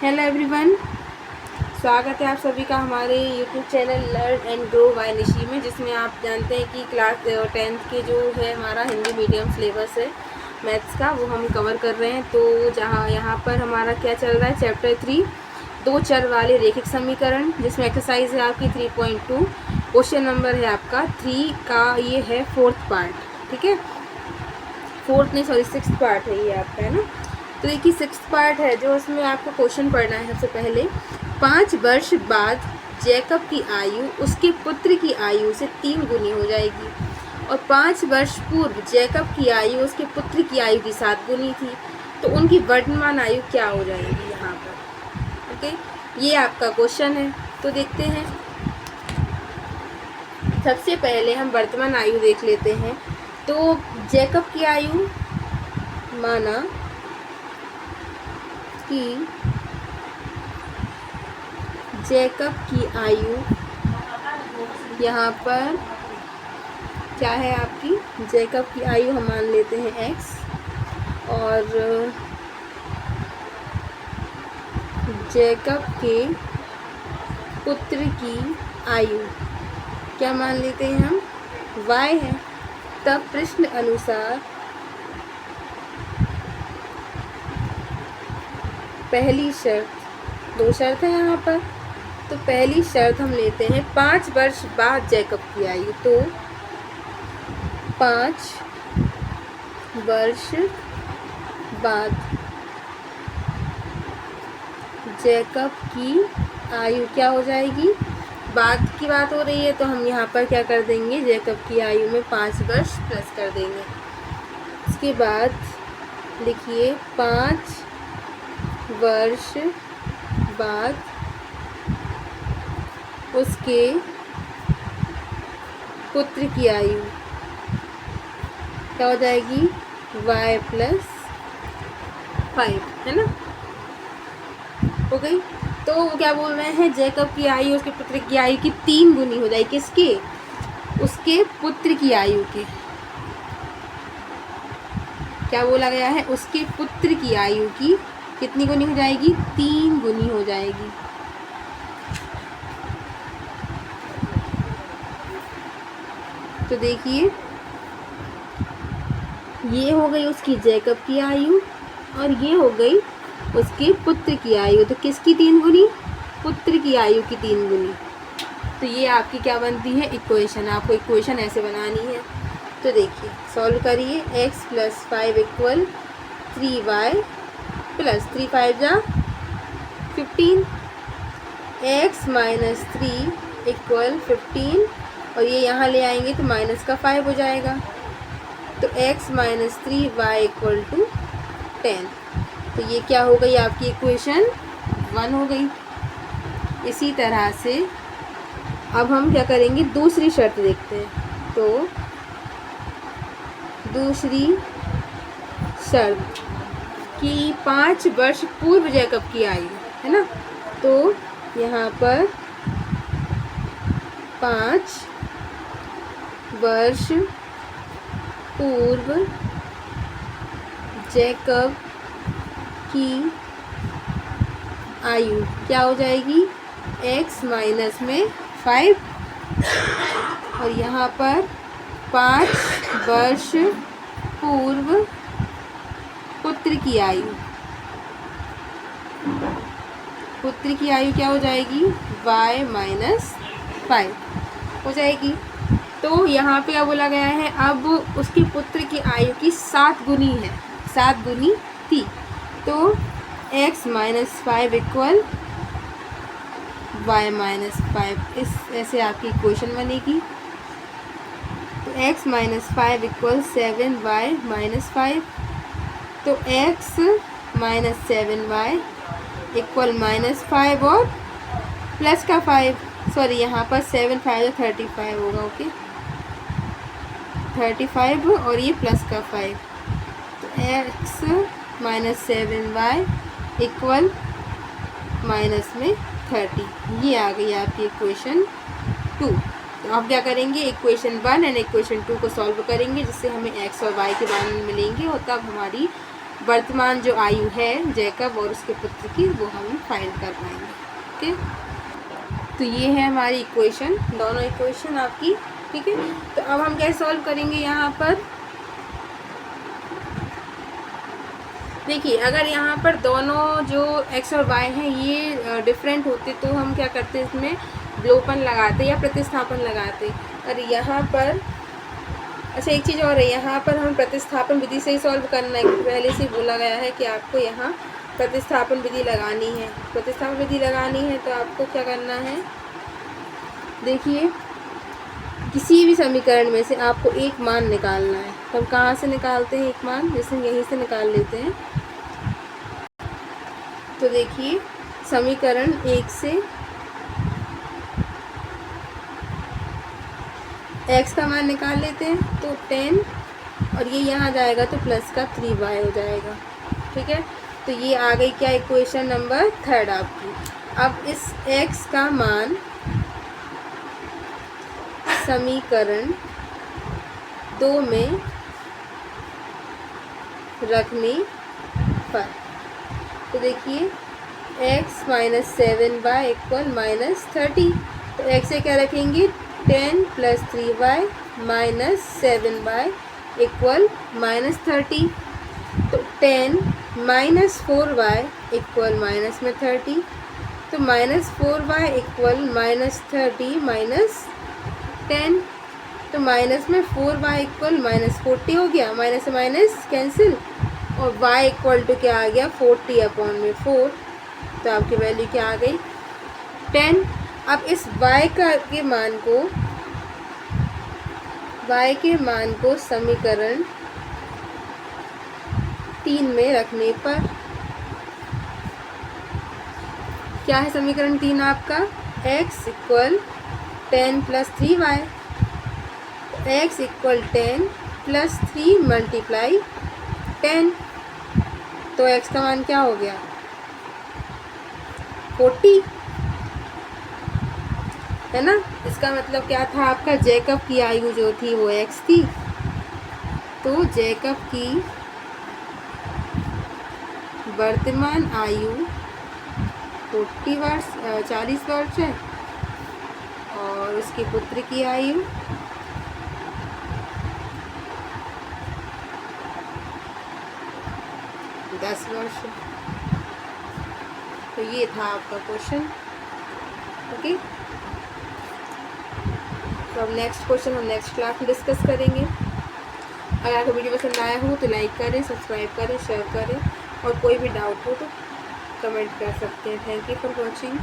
Hello everyone, स्वागत है आप सभी का हमारे YouTube channel learn and grow by Nishi में, जिसमें आप जानते हैं कि क्लास 10th के जो है हमारा हिंदी मीडियम सिलेबस है मैथ्स का, वो हम कवर कर रहे हैं। तो जहाँ यहाँ पर हमारा क्या चल रहा है, चैप्टर 3 दो चर वाले रेखिक समीकरण, जिसमें एक्सरसाइज है आपकी 3.2। क्वेश्चन नंबर है आपका 3 का, ये है 4th पार्ट। ठीक है, 6th पार्ट है ये आपका, है ना। तो देखिए 6th पार्ट है जो उसमें आपको क्वेश्चन पढ़ना है। सबसे पहले 5 वर्ष बाद जैकब की आयु उसके पुत्र की आयु से 3 गुनी हो जाएगी, और 5 वर्ष पूर्व जैकब की आयु उसके पुत्र की आयु की 7 गुनी थी। तो उनकी वर्तमान आयु क्या हो जाएगी यहाँ पर। ओके, ये आपका क्वेश्चन है। तो देखते हैं, सबसे पहले हम वर्तमान आयु देख लेते हैं। तो जैकब की आयु, माना कि जैकब की आयु यहाँ पर क्या है आपकी, जैकब की आयु हम मान लेते हैं x, और जैकब के पुत्र की आयु क्या मान लेते हैं हम, y है। तब प्रश्न अनुसार पहली शर्त, 2 शर्त है यहाँ पर। तो पहली शर्त हम लेते हैं 5 वर्ष बाद जैकब की आयु। तो 5 वर्ष बाद जैकब की आयु क्या हो जाएगी, बाद की बात हो रही है तो हम यहाँ पर क्या कर देंगे, जैकब की आयु में 5 वर्ष प्लस कर देंगे। इसके बाद लिखिए 5 वर्ष बाद उसके पुत्र की आयु क्या हो जाएगी, y + 5, है ना, हो गई। तो वो क्या बोल रहे हैं, जैकब की आयु उसके पुत्र की आयु की 3 गुनी हो जाएगी। किसके, उसके पुत्र की आयु के, क्या बोला गया है, उसके पुत्र की आयु की कितनी गुनी हो जाएगी, 3 गुनी हो जाएगी। तो देखिए ये हो गई उसकी जैकब की आयु, और ये हो गई उसके पुत्र की आयु। तो किसकी 3 गुनी, पुत्र की आयु की 3 गुनी। तो ये आपकी क्या बनती है, इक्वेशन। आपको इक्वेशन ऐसे बनानी है। तो देखिए सॉल्व करिए, x + 5 = 3y + 3 × 5 = 15, x - 3 = 15, और ये यहाँ ले आएंगे तो माइनस का 5 हो जाएगा। तो x - 3 y = 10। तो ये क्या हो गई आपकी इक्वेशन 1 हो गई। इसी तरह से अब हम क्या करेंगे, दूसरी शर्त देखते हैं। तो दूसरी शर्त कि 5 वर्ष पूर्व जैकब की आयु, है ना। तो यहाँ पर 5 वर्ष पूर्व जैकब की आयु क्या हो जाएगी, x - 5, और यहाँ पर 5 वर्ष पूर्व पुत्र की आयु, पुत्र की आयु क्या हो जाएगी, y - 5 हो जाएगी। तो यहाँ पे क्या बोला गया है, अब उसके पुत्र की आयु की 7 गुनी है, 7 गुनी थी। तो x - 5 = y - 5, इस ऐसे आपकी इक्वेशन बनेगी। तो x - 5 = 7y - 5। तो x - 7y = -5 और प्लस का 5, सॉरी यहाँ पर 7 × 5 = 35 होगा। ओके, 35 और ये प्लस का 5। तो x - 7y = -30। ये आ गई आपकी इक्वेशन 2। तो आप क्या करेंगे, इक्वेशन 1 एंड इक्वेशन 2 को सॉल्व करेंगे, जिससे हमें x और y के मान मिलेंगे, और तब हमारी वर्तमान जो आयु है जैकब और उसके पुत्र की, वो हम फाइंड कर पाएंगे। ओके, तो ये है हमारी इक्वेशन, दोनों इक्वेशन आपकी। ठीक है, तो अब हम कैसे सॉल्व करेंगे यहाँ पर। देखिए, अगर यहाँ पर दोनों जो x और y हैं ये डिफरेंट होते तो हम क्या करते, इसमें विलोपन लगाते या प्रतिस्थापन लगाते। और यहाँ पर अच्छा एक चीज़ और है, यहाँ पर हम प्रतिस्थापन विधि से ही सॉल्व करना है, पहले से बोला गया है कि आपको यहाँ प्रतिस्थापन विधि लगानी है। प्रतिस्थापन विधि लगानी है तो आपको क्या करना है, देखिए किसी भी समीकरण में से आपको एक मान निकालना है। तो हम कहाँ से निकालते हैं एक मान, जैसे यहीं से निकाल लेते हैं। तो देखिए समीकरण 1 से x का मान निकाल लेते हैं, तो 10 और ये यहाँ जाएगा तो प्लस का 3y हो जाएगा। ठीक है, तो ये आ गई क्या, इक्वेशन नंबर 3 आपकी। अब इस x का मान समीकरण 2 में रखने पर, तो देखिए x minus 7y equal minus 30। तो x से क्या रखेंगे, 10 plus 3y minus 7y equal minus 30। तो 10 माइनस 4y इक्वल माइनस में 30। तो minus 4y equal minus 30 minus 10। तो माइनस में 4y इक्वल माइनस 40 हो गया, माइनस से माइनस कैंसिल, और y इक्वल टू क्या आ गया, 40 अपॉन में 4। तो आपकी वैल्यू क्या आ गई, 10। अब इस y के मान को समीकरण 3 में रखने पर क्या है, समीकरण 3 आपका x equal 10 plus 3y, x equal 10 plus 3 multiply 10। तो x का मान क्या हो गया, 40, है ना। इसका मतलब क्या था आपका, जैकब की आयु जो थी वो x थी। तो जैकब की वर्तमान आयु 40 वर्ष 40 वर्ष है, और उसके पुत्र की आयु 10 वर्ष। तो ये था आपका क्वेश्चन। ओके, तो अब नेक्स्ट क्वेश्चन हम नेक्स्ट क्लास में डिस्कस करेंगे। अगर आपको वीडियो पसंद आया हो तो लाइक करें, सब्सक्राइब करें, शेयर करें, और कोई भी डाउट हो तो कमेंट कर सकते हैं। Thank you for watching.